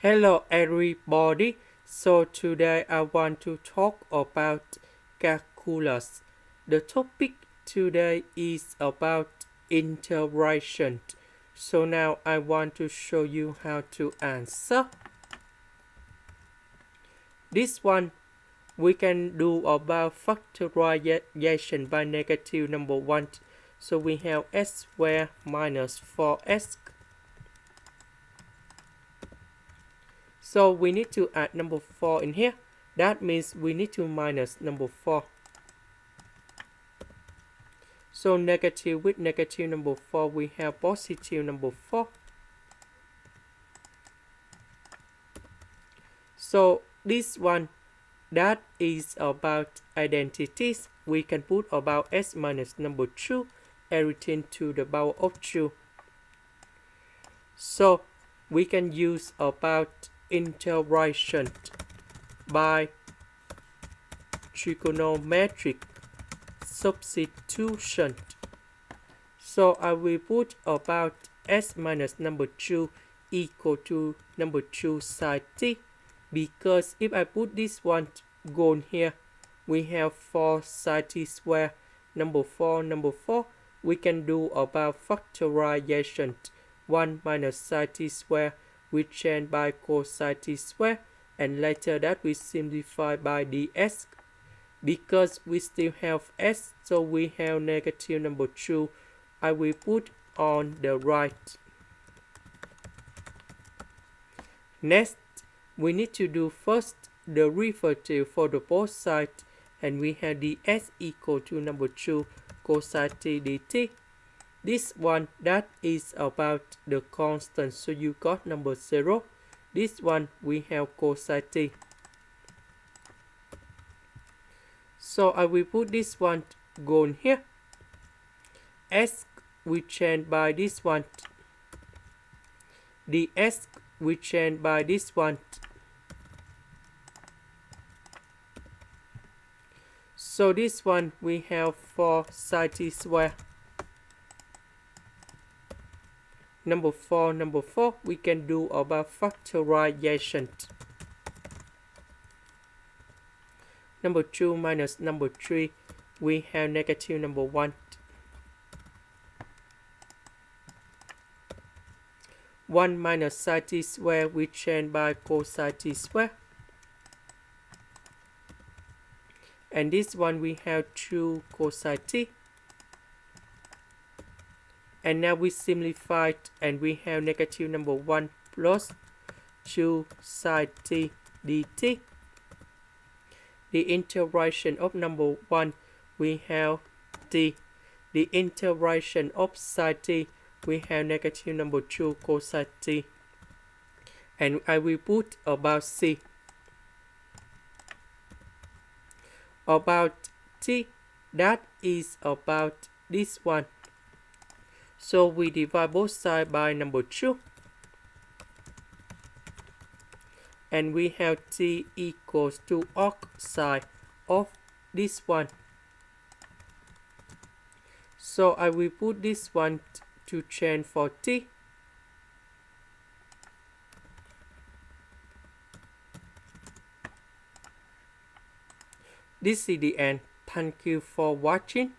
Hello everybody. So today I want to talk about calculus. The topic today is about integration. So now I want to show you how to answer. This one we can do about factorization by negative number 1. So we have s squared minus 4x. So we need to add number 4 in here. That means we need to minus number 4. So negative with negative number 4, we have positive number 4. So this one, that is about identities. We can put about s minus number 2, everything to the power of 2. So we can use about integration by trigonometric substitution. So I will put about s minus number 2 equal to number 2 sine t, because if I put this one gone here, we have 4 sine t squared, number 4, we can do about factorization. 1 minus sine t squared we change by cosine t squared, and later that we simplify by ds. Because we still have s, so we have negative number 2. I will put on the right. Next, we need to do first the derivative for the both sides, and we have ds equal to number 2 cosine t dt. This one, that is about the constant, so you got number 0. This one, we have cosine t. So I will put this one gone here. S we change by this one. ds we change by this one. So this one we have 4 sine t squared. Number 4, we can do about factorization. Number 2 minus number 3, we have negative number 1. 1 minus sine t squared, we change by cosine t squared. And this one we have 2 cosine t. And now we simplify it, and we have negative number 1 plus 2 sine t dt. The integration of number 1, we have t. The integration of sine t, we have negative number 2 cosine t. And I will put about c. About t, that is about this one. So we divide both sides by number 2. And we have t equals to arcsine of this one. So I will put this one to change for t. This is the end. Thank you for watching.